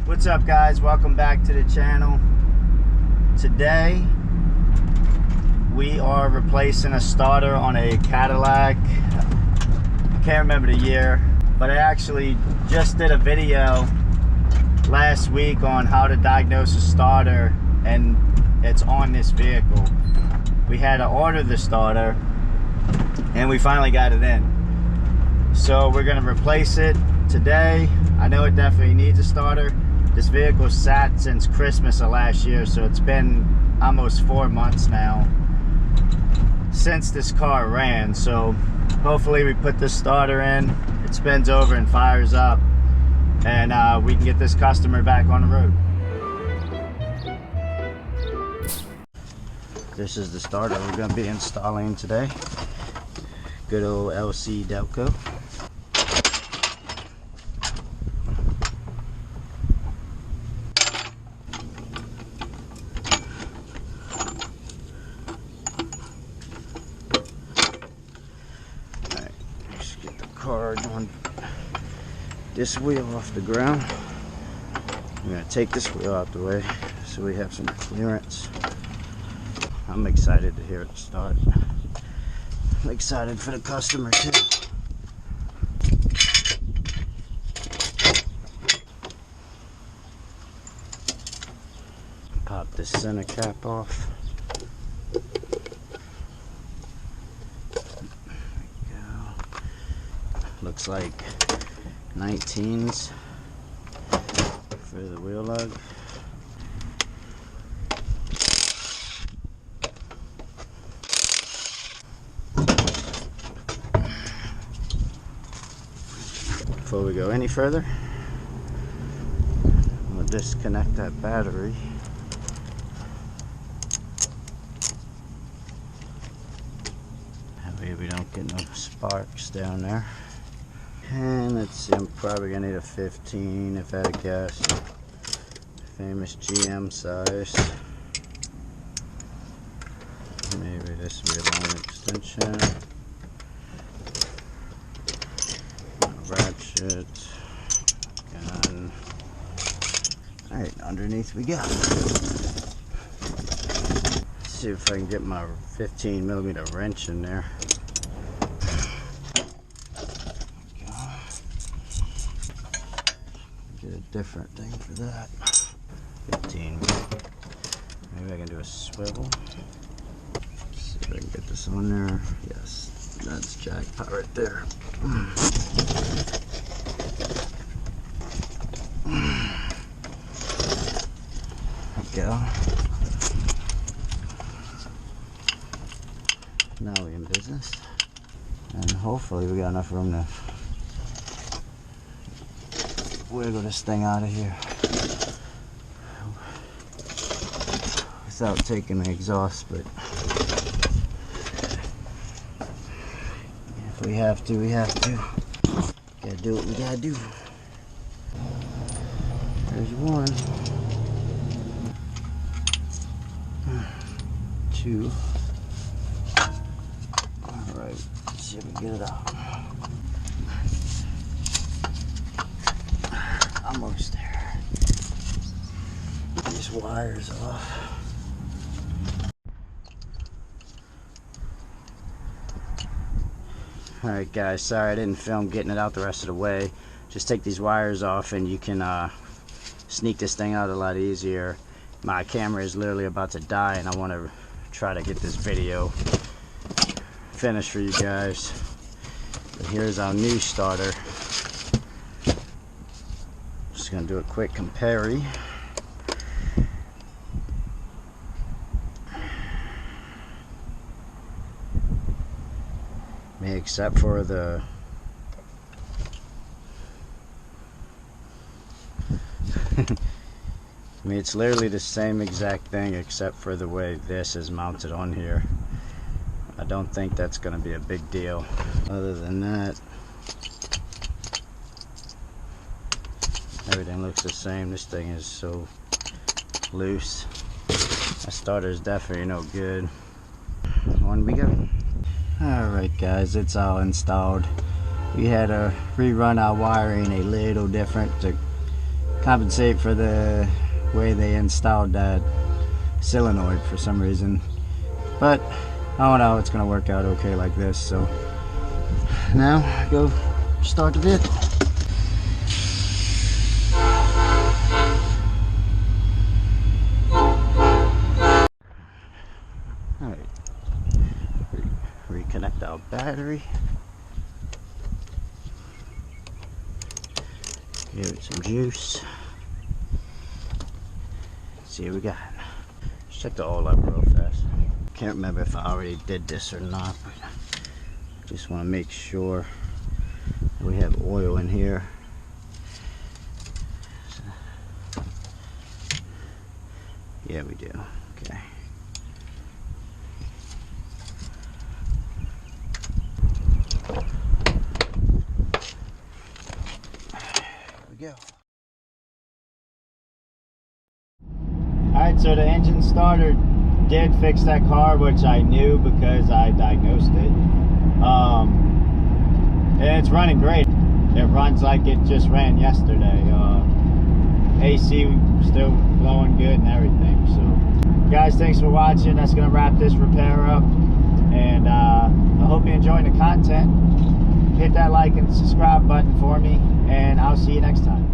What's up, guys? Welcome back to the channel. Today we are replacing a starter on a Cadillac. I can't remember the year, but I actually just did a video last week on how to diagnose a starter, and it's on this vehicle. We had to order the starter and we finally got it in, so we're going to replace it today. I know it definitely needs a starter. This vehicle sat since Christmas of last year, so it's been almost 4 months now since this car ran. So hopefully we put this starter in, it spins over and fires up, and we can get this customer back on the road. This is the starter we're going to be installing today. Good old LC Delco. On this wheel off the ground. I'm going to take this wheel out the way so we have some clearance. I'm excited to hear it start. I'm excited for the customer too. Pop this center cap off. Looks like 19s for the wheel lug. Before we go any further, we'll disconnect that battery. That way we don't get no sparks down there. And let's see, I'm probably gonna need a 15 if I had to guess. Famous GM size. Maybe this will be a long extension. Ratchet. Gun. Alright, underneath we go. Let's see if I can get my 15mm wrench in there. Get a different thing for that. 15. Maybe I can do a swivel. Let's see if I can get this on there. Yes, that's jackpot right there. There we go. Now we're in business. And hopefully we got enough room to wiggle this thing out of here without taking the exhaust, but if we have to, we have to. Gotta do what we gotta do. There's one. 2. Alright, let's see if we can get it out. Almost there. Get these wires off. Alright guys, sorry I didn't film getting it out the rest of the way. Just take these wires off and you can sneak this thing out a lot easier. My camera is literally about to die and I want to try to get this video finished for you guys. But here's our new starter. Just gonna do a quick compare. Except for the I mean, it's literally the same exact thing except for the way this is mounted on here. I don't think that's gonna be a big deal. Other than that, everything looks the same. This thing is so loose. My starter is definitely no good. On we go. Alright guys, it's all installed. We had to rerun our wiring a little different to compensate for the way they installed that solenoid for some reason. But I don't know, it's gonna work out okay like this. So now go start the vehicle. All right, reconnect our battery. Give it some juice. Let's see what we got. Let's check the oil up real fast. Can't remember if I already did this or not, but just want to make sure we have oil in here. So, yeah, we do. Okay. Here we go. Alright, so the engine starter did fix that car, which I knew because I diagnosed it. And it's running great. It runs like it just ran yesterday. AC still blowing good and everything. So guys, thanks for watching. That's gonna wrap this repair up, and I hope you're enjoying the content. Hit that like and subscribe button for me, and I'll see you next time.